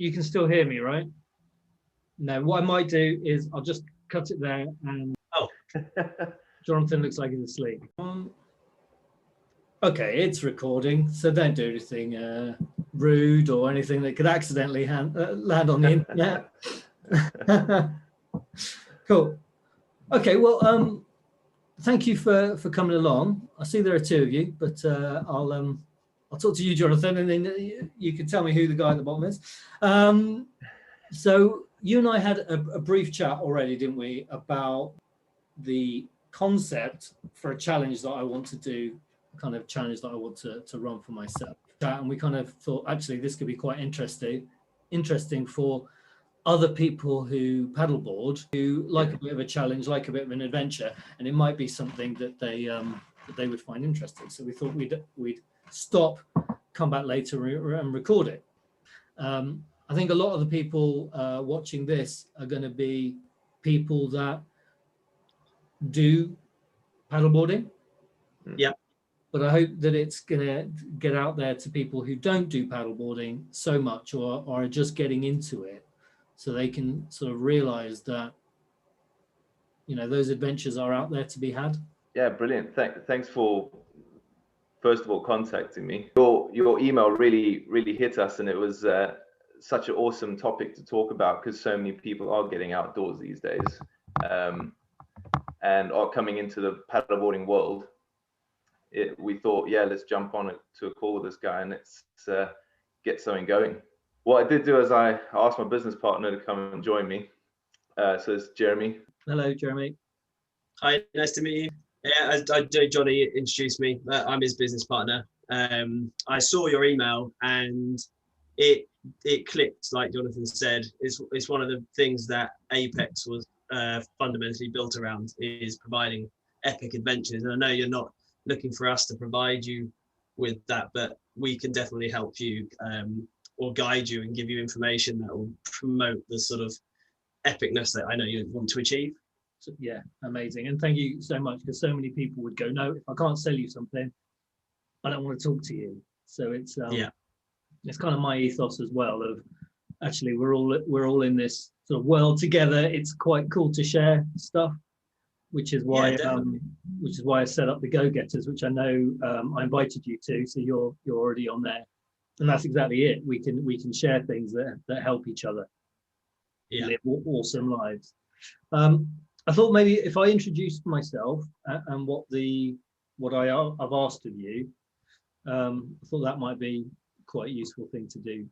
You can still hear me, right? No, what I might do is I'll just cut it there and Jonathan looks like he's asleep. Okay, it's recording, so don't do anything rude or anything that could accidentally land on the internet. Cool. Okay, well, thank you for coming along. I see there are two of you, but I'll talk to you, Jonathan, and then you can tell me who the guy at the bottom is. So you and I had a brief chat already, didn't we, about the concept for a challenge that I want to do, kind of challenge that I want to run for myself. And we kind of thought, actually, this could be quite interesting for other people who paddleboard, who like a bit of a challenge, like a bit of an adventure, and it might be something that they would find interesting. So we thought we'd stop, come back later and record it. I think a lot of the people watching this are going to be people that do paddleboarding. Yeah. But I hope that it's going to get out there to people who don't do paddleboarding so much or are just getting into it, so they can sort of realize that, you know, those adventures are out there to be had. Yeah, brilliant. Thanks for, first of all, contacting me. Your email really hit us, and it was such an awesome topic to talk about, because so many people are getting outdoors these days and are coming into the paddleboarding world. We thought, yeah, let's jump on to a call with this guy and let's get something going. What I did do is I asked my business partner to come and join me. So it's Jeremy. Hello, Jeremy. Hi, nice to meet you. Yeah, Johnny introduced me. I'm his business partner. I saw your email and it clicked, like Jonathan said. It's one of the things that Apex was fundamentally built around, is providing epic adventures. And I know you're not looking for us to provide you with that, but we can definitely help you or guide you and give you information that will promote the sort of epicness that I know you want to achieve. So, yeah, amazing. And thank you so much, because so many people would go, no, if I can't sell you something, I don't want to talk to you. So it's it's kind of my ethos as well, of actually we're all in this sort of world together. It's quite cool to share stuff, which is why I set up the Go-Getters, which I know I invited you to, so you're already on there. And that's exactly it. We can share things that help each other live awesome lives. I thought maybe if I introduced myself and what I've asked of you, I thought that might be quite a useful thing to do.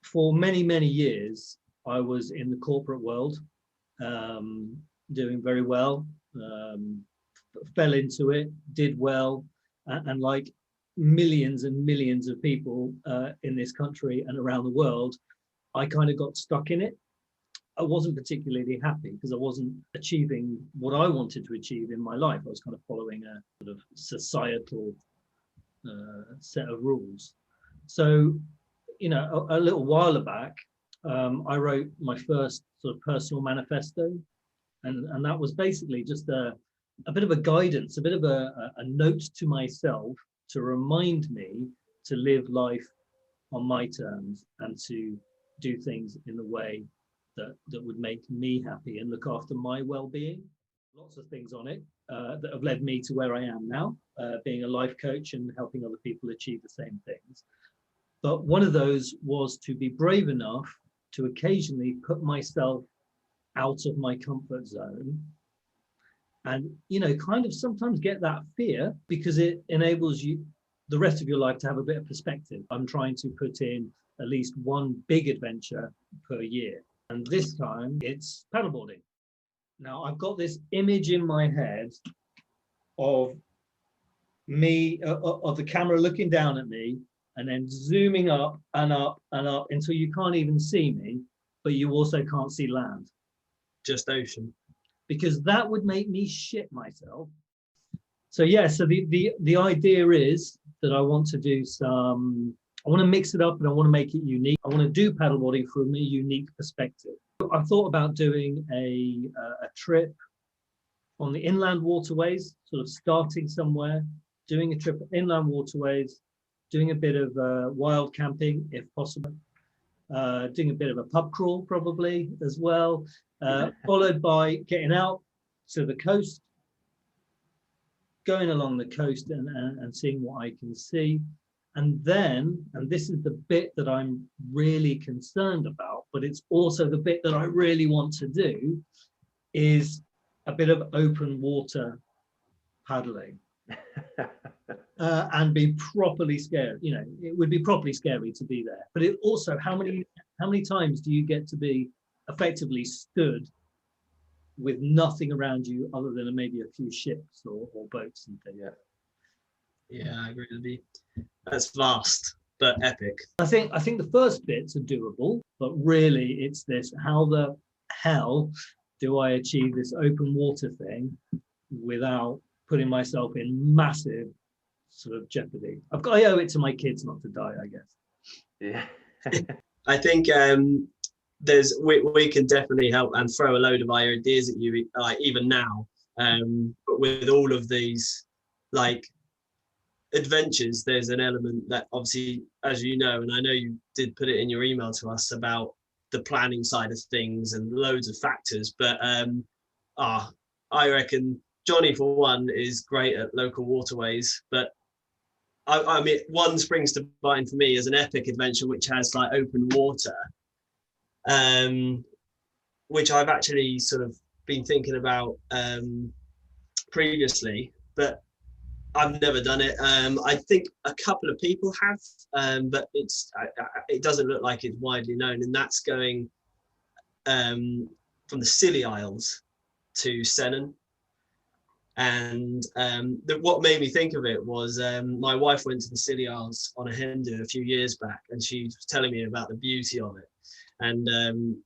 For many years, I was in the corporate world, doing very well, fell into it, did well, and like millions and millions of people in this country and around the world, I kind of got stuck in it. I wasn't particularly happy because I wasn't achieving what I wanted to achieve in my life. I was kind of following a sort of societal set of rules. So, you know, a little while back, I wrote my first sort of personal manifesto, and that was basically just a bit of a guidance, a bit of a note to myself to remind me to live life on my terms and to do things in the way that would make me happy and look after my well-being. Lots of things on it that have led me to where I am now, being a life coach and helping other people achieve the same things. But one of those was to be brave enough to occasionally put myself out of my comfort zone and, you know, kind of sometimes get that fear, because it enables you the rest of your life to have a bit of perspective. I'm trying to put in at least one big adventure per year. And this time it's paddleboarding. Now I've got this image in my head of me, of the camera looking down at me and then zooming up and up and up until you can't even see me, but you also can't see land. Just ocean. Because that would make me shit myself. So yeah, so the idea is that I want to do I want to mix it up and I want to make it unique. I want to do paddleboarding from a unique perspective. I thought about doing a trip on the inland waterways, sort of starting somewhere, doing a trip inland waterways, doing a bit of wild camping if possible, doing a bit of a pub crawl probably as well, followed by getting out to the coast, going along the coast and seeing what I can see. And then, and this is the bit that I'm really concerned about, but it's also the bit that I really want to do, is a bit of open water paddling. And be properly scared. You know, it would be properly scary to be there. But it also, how many times do you get to be effectively stood with nothing around you other than maybe a few ships or boats and things? Yeah, I agree with you. That's vast but epic. I think the first bits are doable, but really it's this: how the hell do I achieve this open water thing without putting myself in massive sort of jeopardy? I owe it to my kids not to die, I guess. Yeah. I think we can definitely help and throw a load of ideas at you, even now. But with all of these like adventures, there's an element that obviously, as you know, and I know you did put it in your email to us about the planning side of things and loads of factors. But I reckon Johnny, for one, is great at local waterways, but I mean, one springs to mind for me as an epic adventure which has like open water, which I've actually sort of been thinking about previously, but I've never done it. I think a couple of people have, but it doesn't look like it's widely known, and that's going from the Scilly Isles to Sennen. And what made me think of it was my wife went to the Scilly Isles on a hen do a few years back, and she was telling me about the beauty of it. And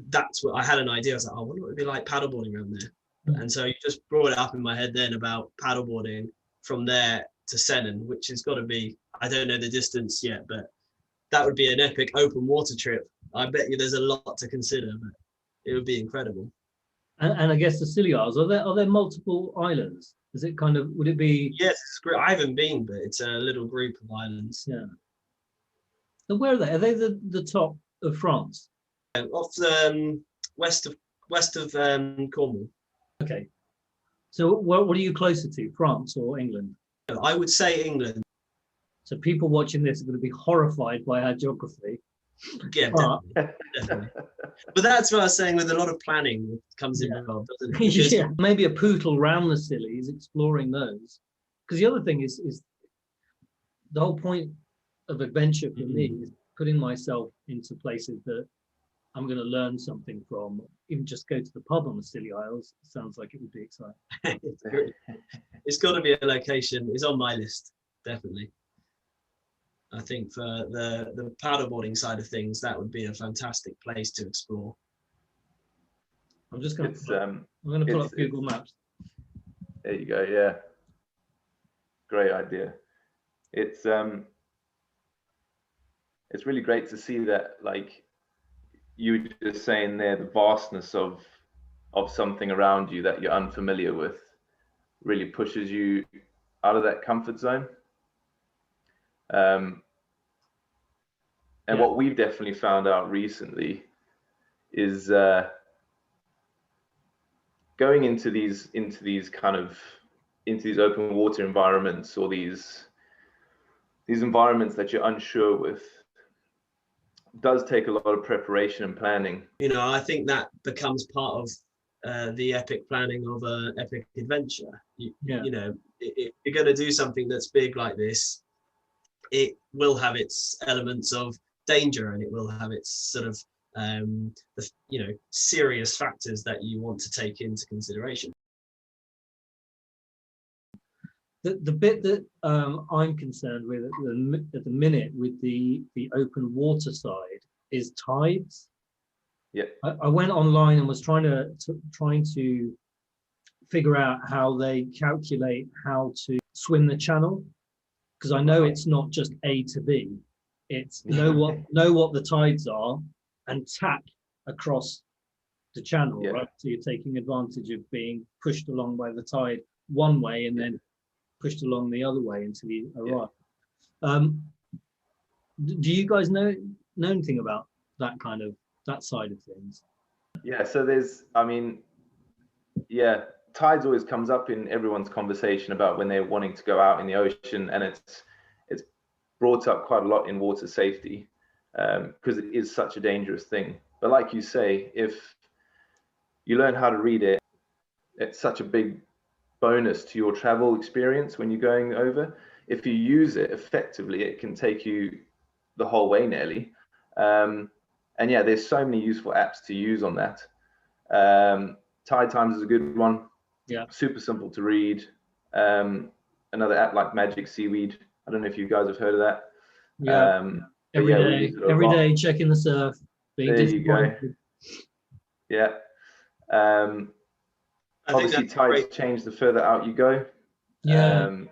that's what I had an idea. I was like, I wonder what it'd be like paddleboarding around there. And so you just brought it up in my head then about paddleboarding from there to Sennen, which has got to be, I don't know the distance yet, but that would be an epic open water trip. I bet you there's a lot to consider, but it would be incredible. And I guess the Scilly Isles, are there multiple islands? Is it kind of, would it be? Yes, it's great. I haven't been, but it's a little group of islands. Yeah. So where are they? Are they the top of France? Off the west of Cornwall. Okay. So what are you closer to, France or England? I would say England. So people watching this are going to be horrified by our geography. Yeah, definitely. But that's what I was saying, with a lot of planning comes involved, doesn't it? Yeah, maybe a pootle around the Scillies, exploring those. Because the other thing is the whole point of adventure for me is putting myself into places that I'm going to learn something from. Even just go to the pub on the Scilly Isles sounds like it would be exciting. It's got to be a location. It's on my list, definitely. I think for the paddleboarding side of things, that would be a fantastic place to explore. I'm just going to I'm going to pull up Google Maps. There you go. Yeah, great idea. It's really great to see that, like you were just saying there, the vastness of something around you that you're unfamiliar with really pushes you out of that comfort zone. And what we've definitely found out recently is going into these open water environments, or these environments that you're unsure with, does take a lot of preparation and planning. You know, I think that becomes part of the epic planning of an epic adventure. You know, if you're going to do something that's big like this, it will have its elements of danger, and it will have its sort of serious factors that you want to take into consideration. The bit that I'm concerned with at the minute with the open water side is tides. Yeah, I went online and was trying to figure out how they calculate how to swim the channel, because I know it's not just A to B. It's know what the tides are and tack across the channel, right? So you're taking advantage of being pushed along by the tide one way and then pushed along the other way until you arrive. Do you guys know know anything about that side of things. Yeah, so there's, I mean, yeah, tides always comes up in everyone's conversation about when they're wanting to go out in the ocean, and it's brought up quite a lot in water safety, because it is such a dangerous thing. But like you say, if you learn how to read it, it's such a big bonus to your travel experience when you're going over. If you use it effectively, it can take you the whole way nearly. And yeah, there's so many useful apps to use on that. Tide Times is a good one. Yeah. Super simple to read. Another app like Magic Seaweed. I don't know if you guys have heard of that. Yeah. Every day checking the surf. Being there you go. Yeah. Obviously, tides change the further out you go. Yeah.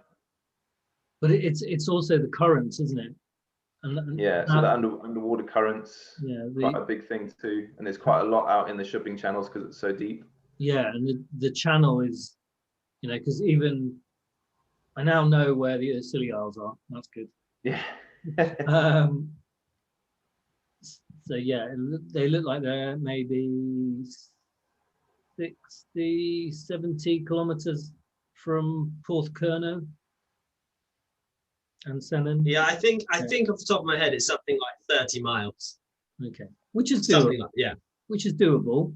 But it's also the currents, isn't it? And yeah, so the underwater currents, quite a big thing too, and there's quite a lot out in the shipping channels because it's so deep. Yeah, and the channel is, because even I now know where the Scilly Isles are. That's good. Yeah. So yeah, they look like they're maybe 60, 70 kilometers from Porthcurno and Sennen. Yeah, I think off the top of my head, it's something like 30 miles. Okay, which is doable. Which is doable.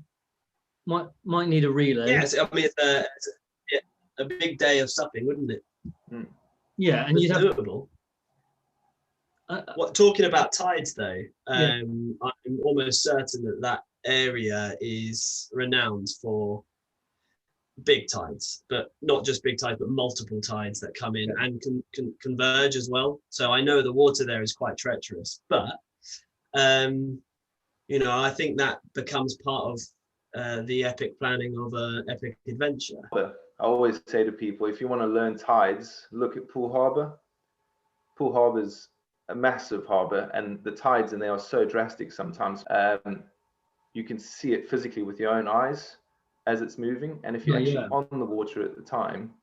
Might need a relay. Yes, I mean it's a big day of supping, wouldn't it? Mm. Yeah, and you'd have doable. Talking about tides though, I'm almost certain that area is renowned for big tides, but not just big tides, but multiple tides that come in and can converge as well. So I know the water there is quite treacherous, but I think that becomes part of the epic planning of an epic adventure. I always say to people, if you want to learn tides, look at Poole Harbour. Poole Harbour's a massive harbour, and the tides in there are so drastic sometimes. You can see it physically with your own eyes as it's moving, and if you're actually on the water at the time,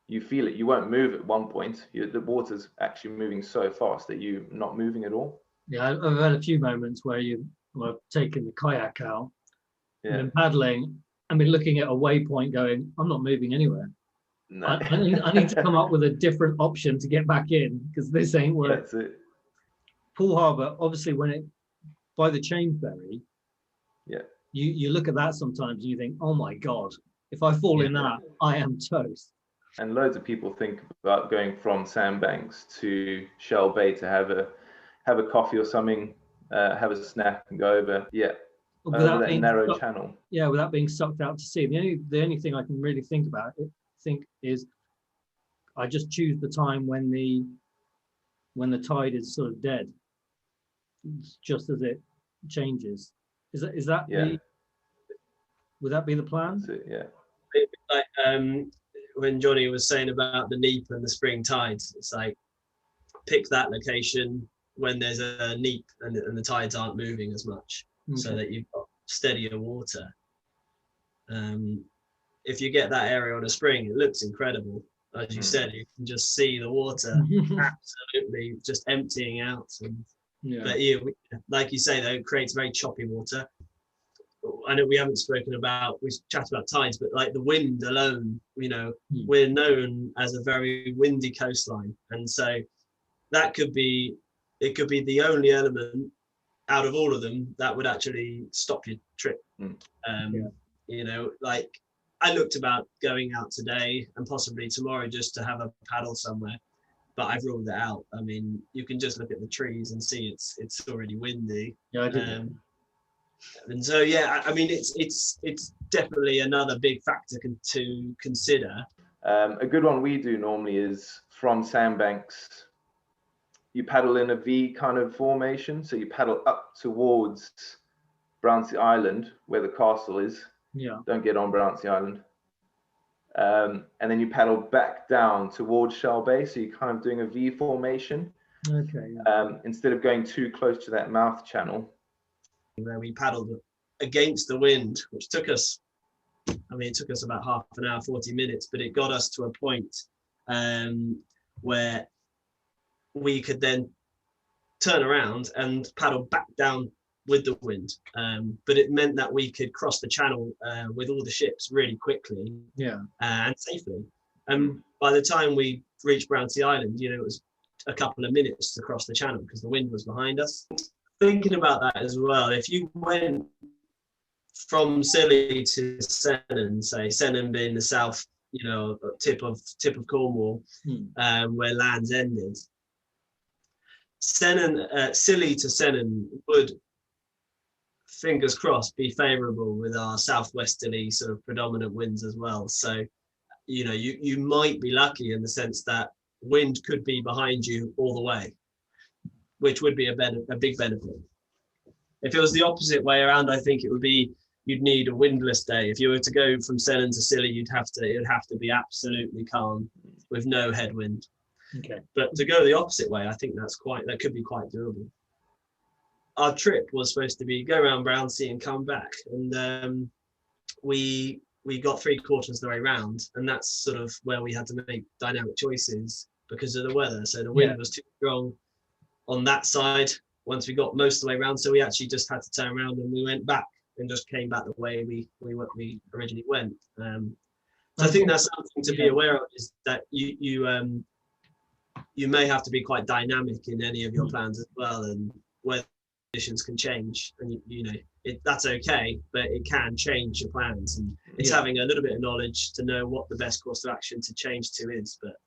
you feel it. You won't move at one point. The water's actually moving so fast that you're not moving at all. Yeah, I've had a few moments where I've taken the kayak out, been paddling, and been looking at a waypoint going, I'm not moving anywhere. No. I need to come up with a different option to get back in, because this ain't working. That's it. Poole Harbour, obviously, by the chain ferry, you look at that sometimes and you think, oh my God, if I fall in that, I am toast. And loads of people think about going from Sandbanks to Shell Bay to have a coffee or something, have a snack and go over. Yeah. Over that narrow channel. Yeah, without being sucked out to sea. The only thing I can really think is I just choose the time when the tide is sort of dead, just as it changes. Is that would that be the plan? That's it, yeah. Like when Johnny was saying about the neap and the spring tides, it's like pick that location when there's a neap and the tides aren't moving as much. Okay. So that you've got steadier water. If you get that area on a spring, it looks incredible. As you said, you can just see the water absolutely just emptying out. But like you say, though, it creates very choppy water. I know we haven't we chatted about tides, but like the wind alone, we're known as a very windy coastline. And so it could be the only element out of all of them that would actually stop your trip. Like I looked about going out today and possibly tomorrow just to have a paddle somewhere, but I've ruled it out. I mean, you can just look at the trees and see it's already windy. Yeah, I did. And so I mean it's definitely another big factor to consider. A good one we do normally is from Sandbanks. You paddle in a V kind of formation. So you paddle up towards Brownsea Island, where the castle is. Yeah. Don't get on Brownsea Island. And then you paddle back down towards Shell Bay. So you're kind of doing a V formation. Okay. Instead of going too close to that mouth channel. Where we paddled against the wind, which took us about half an hour, 40 minutes, but it got us to a point where we could then turn around and paddle back down with the wind. But it meant that we could cross the channel with all the ships really quickly, and safely. And by the time we reached Brownsea Island, you know, it was a couple of minutes to cross the channel because the wind was behind us. Thinking about that as well, if you went from Scilly to Sennen, say Sennen being the south, you know, tip of Cornwall, where lands ended, Scilly to Sennen would, fingers crossed, be favourable with our southwesterly sort of predominant winds as well. So, you know, you might be lucky in the sense that wind could be behind you all the way, which would be a big benefit. If it was the opposite way around, I think it would be, you'd need a windless day. If you were to go from Sennen to Scilly, it would have to be absolutely calm with no headwind. Okay. But to go the opposite way, I think that could be quite doable. Our trip was supposed to be go around Brownsea and come back, and we got 3/4 of the way round, and that's sort of where we had to make dynamic choices because of the weather. So the wind was too strong on that side once we got most of the way around, so we actually just had to turn around and we went back and just came back the way we originally went. So I think that's something to be aware of, is that you may have to be quite dynamic in any of your plans as well, and weather conditions can change, and you know that's okay, but it can change your plans, and it's having a little bit of knowledge to know what the best course of action to change to is. But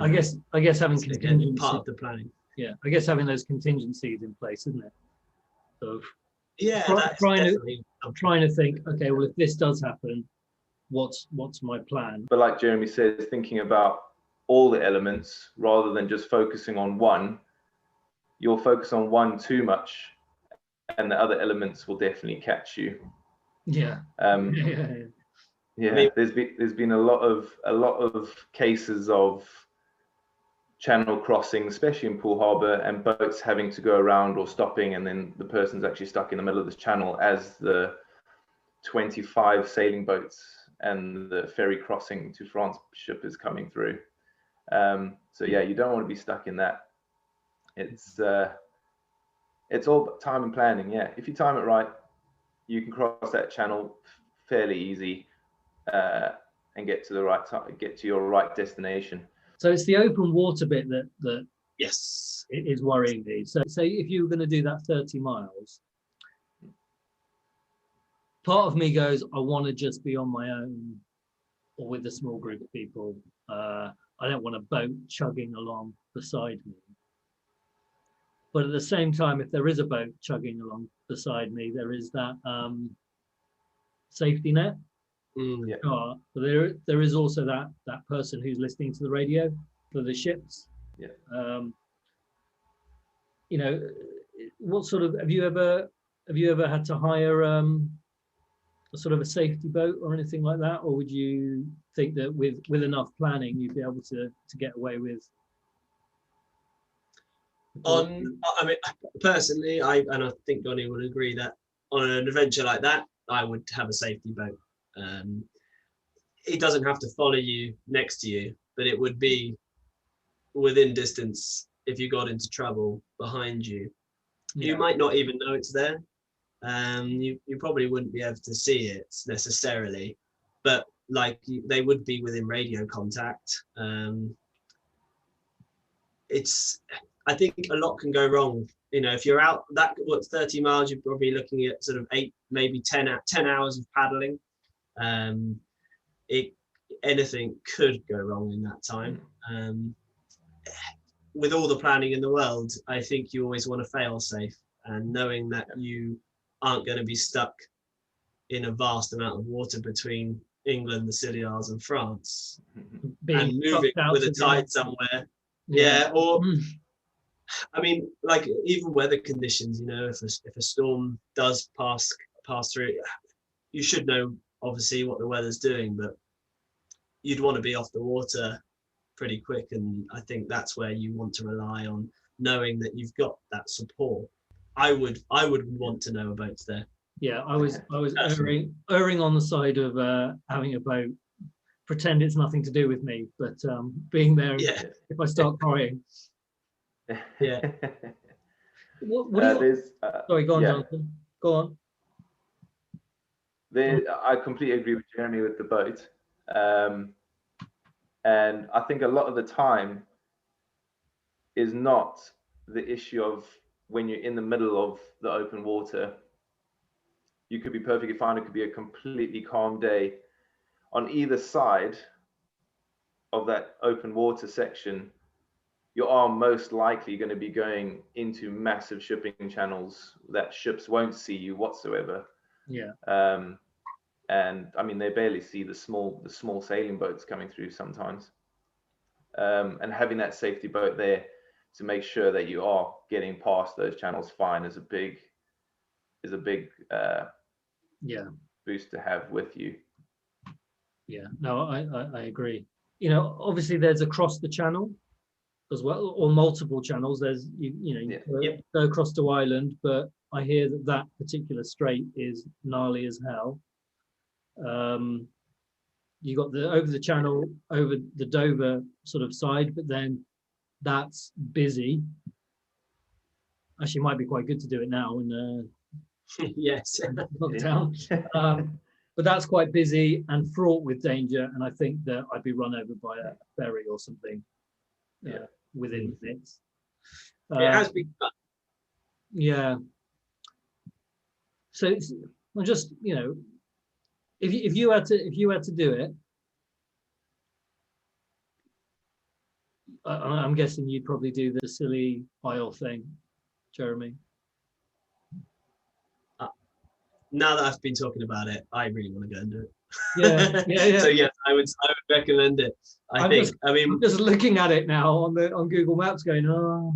I guess having contingency, part of the planning. I guess having those contingencies in place, isn't it? So I'm trying to think, okay, well, if this does happen, what's my plan? But like Jeremy says, thinking about all the elements rather than just focusing on one. You'll focus on one too much, and the other elements will definitely catch you. Yeah. There's been a lot of cases of channel crossing, especially in Poole Harbour, and boats having to go around or stopping, and then the person's actually stuck in the middle of this channel as the 25 sailing boats and the ferry crossing to France ship is coming through. So yeah, you don't want to be stuck in that. It's all time and planning. Yeah, if you time it right, you can cross that channel fairly easy and get to the right time, get to your right destination. So it's the open water bit that yes, it is worrying me. So say if you were going to do that 30 miles, part of me goes, I want to just be on my own or with a small group of people. I don't want a boat chugging along beside me. But at the same time, if there is a boat chugging along beside me, there is that safety net. But there is also that person who's listening to the radio for the ships. You know, what sort of have you ever had to hire a sort of a safety boat or anything like that, or would you think that with enough planning you'd be able to get away with? I mean, personally, I think Donnie would agree that on an adventure like that, I would have a safety boat. It doesn't have to follow you next to you, but it would be within distance if you got into trouble behind you. You might not even know it's there. You probably wouldn't be able to see it necessarily, but like they would be within radio contact. I think a lot can go wrong. You know, if you're out 30 miles, you're probably looking at sort of 8, maybe 10 hours of paddling. Anything could go wrong in that time. With all the planning in the world, I think you always want to fail safe, and knowing that you aren't going to be stuck in a vast amount of water between England, the Scilly Isles, and France, and moving with a tide somewhere. Or I mean, like even weather conditions. You know, if a storm does pass through, you should know obviously what the weather's doing, but you'd want to be off the water pretty quick, and I think that's where you want to rely on knowing that you've got that support. I would want to know a boat's there. Yeah, I was erring on the side of having a boat. Pretend it's nothing to do with me, but being there if I start crying. Yeah. What do you, there's sorry, go on, yeah, Jonathan. Go on. I completely agree with Jeremy with the boat. And I think a lot of the time is not the issue of when you're in the middle of the open water. You could be perfectly fine. It could be a completely calm day. On either side of that open water section, you are most likely going to be going into massive shipping channels that ships won't see you whatsoever. Yeah. And I mean, they barely see the small sailing boats coming through sometimes. And having that safety boat there to make sure that you are getting past those channels fine is a big Yeah. boost to have with you. Yeah. No, I agree. You know, obviously there's across the channel as well, or multiple channels. There's you go across to Ireland, but I hear that particular strait is gnarly as hell. You got the over the channel over the Dover sort of side, but then that's busy. Actually, might be quite good to do it now in Yes. lockdown. But that's quite busy and fraught with danger, and I think that I'd be run over by a ferry or something within minutes. It has been fun. Yeah. So it's just, you know, if you had to do it, I'm guessing you'd probably do the silly Isle thing, Jeremy. Now that I've been talking about it, I really want to go and do it. Yeah. So yes, I would recommend it. I mean, I'm just looking at it now on Google Maps, going, oh,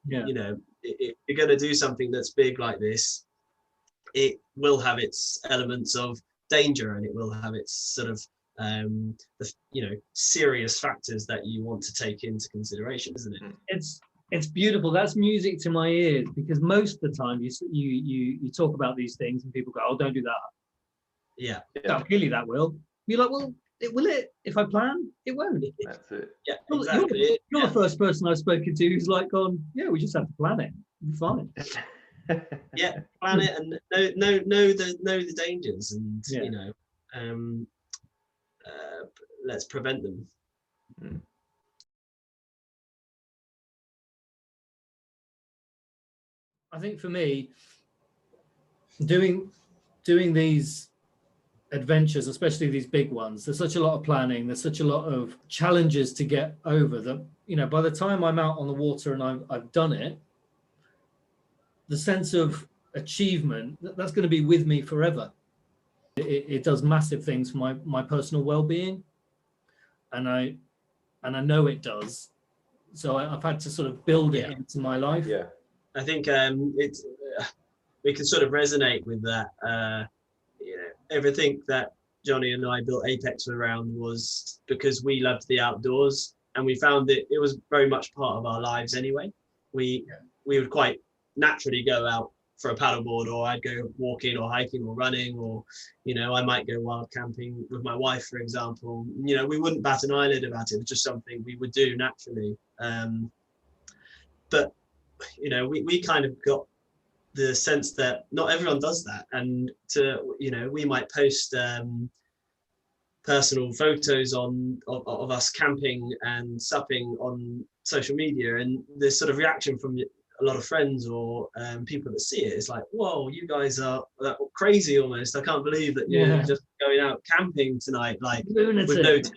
yeah. You know, if you're going to do something that's big like this, it will have its elements of danger, and it will have its sort of serious factors that you want to take into consideration, isn't it? It's beautiful. That's music to my ears, because most of the time you talk about these things and people go, oh, don't do that. Yeah. No, clearly that will. You're like, well, will it? If I plan, it won't. That's it. Yeah, exactly. You're the first person I've spoken to who's like gone, yeah, we just have to plan it. It'll be fine. Yeah, plan it and know the dangers, and let's prevent them. I think for me, doing these adventures, especially these big ones, there's such a lot of planning, there's such a lot of challenges to get over that, you know, by the time I'm out on the water and I've done it, the sense of achievement, that's going to be with me forever. It does massive things for my personal well-being, and I know it does. So I've had to sort of build it into my life. Yeah, I think we can sort of resonate with that. Everything that Johnny and I built Apex around was because we loved the outdoors, and we found that it was very much part of our lives anyway. We would quite naturally go out for a paddleboard, or I'd go walking or hiking or running, or I might go wild camping with my wife, for example. We wouldn't bat an eyelid about it. It was just something we would do naturally. But we kind of got the sense that not everyone does that, and we might post personal photos of us camping and supping on social media, and the sort of reaction from a lot of friends or people that see it is like, whoa, you guys are crazy almost. I can't believe that you're just going out camping tonight, like lunatic. With no tent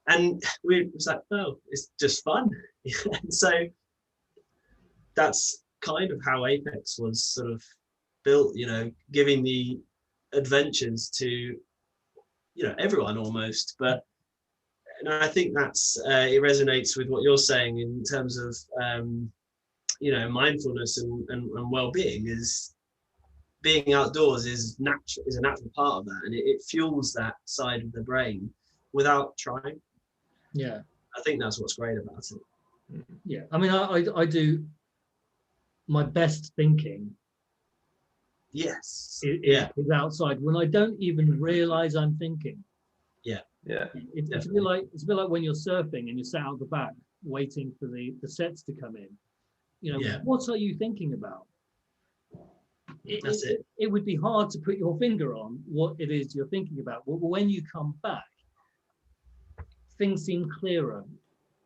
on. And we was like, oh, it's just fun. And so that's kind of how Apex was sort of built, giving the adventures to everyone almost. But I think that's it resonates with what you're saying in terms of mindfulness and well-being. Is being outdoors is a natural part of that, and it fuels that side of the brain without trying. Yeah, I think that's what's great about it. Yeah, I mean, I do my best thinking. Yes. Is outside when I don't even realize I'm thinking. Yeah. It's a bit like when you're surfing and you're sat out the back waiting for the sets to come in. what are you thinking about? That's it. It would be hard to put your finger on what it is you're thinking about. But when you come back, things seem clearer.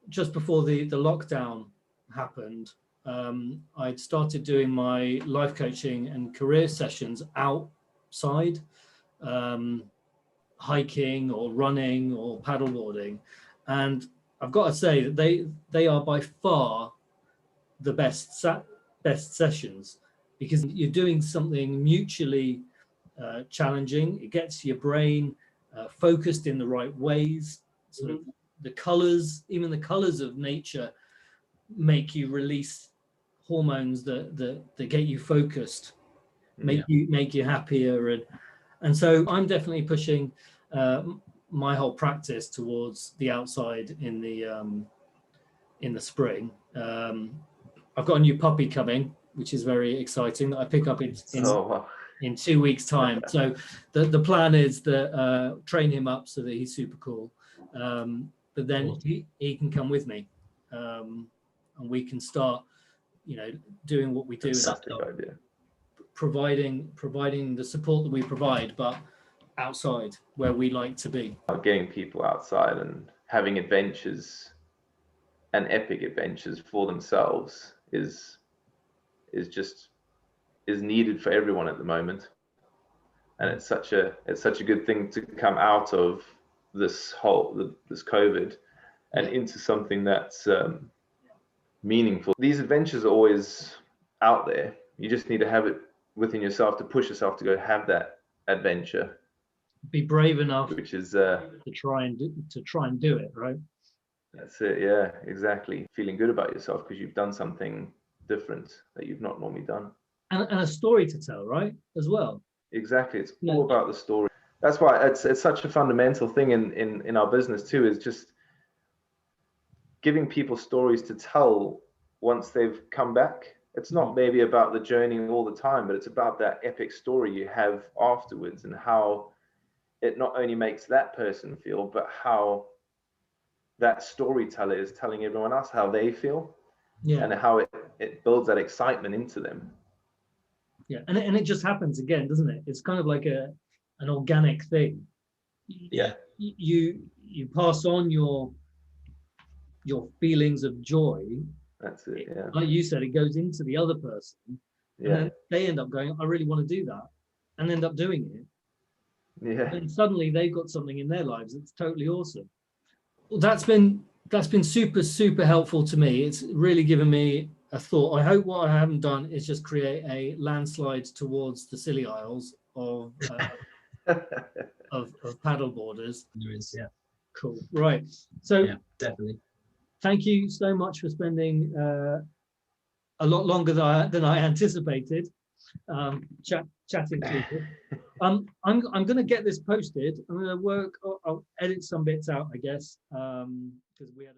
Just before the lockdown happened, I'd started doing my life coaching and career sessions outside, hiking or running or paddleboarding. And I've got to say that they are by far the best sessions, because you're doing something mutually challenging. It gets your brain focused in the right ways. Sort of the colors, even the colors of nature, make you release hormones that get you focused, make you happier, and so I'm definitely pushing my whole practice towards the outside in the spring. I've got a new puppy coming, which is very exciting, that I pick up in 2 weeks' time. So the plan is that train him up so that he's super cool. But then he can come with me, and we can start, doing what we do. Providing the support that we provide, but outside where we like to be. Getting people outside and having adventures and epic adventures for themselves is needed for everyone at the moment, and it's such a good thing to come out of this COVID and into something that's meaningful. These adventures are always out there. You just need to have it within yourself to push yourself to go have that adventure. Be brave enough, which is to try and do it, right? That's it. Yeah, exactly. Feeling good about yourself because you've done something different that you've not normally done, and a story to tell, right, as well. Exactly. It's all about the story. That's why it's such a fundamental thing in our business too, is just giving people stories to tell once they've come back. It's not maybe about the journey all the time, but it's about that epic story you have afterwards, and how it not only makes that person feel, but how that storyteller is telling everyone else how they feel, and how it builds that excitement into them. Yeah, and it just happens again, doesn't it? It's kind of like an organic thing. Yeah. You pass on your feelings of joy. That's it. Yeah. Like you said, it goes into the other person. Yeah. And then they end up going, I really want to do that, and end up doing it. Yeah. And suddenly they've got something in their lives that's totally awesome. Well, that's been super helpful to me. It's really given me a thought. I hope what I haven't done is just create a landslide towards the Scilly Isles of paddle boarders. There is, yeah. Cool. Right. So yeah, definitely. Thank you so much for spending a lot longer than I anticipated chatting to you. I'm going to get this posted. I'm going to I'll edit some bits out, I guess, because we had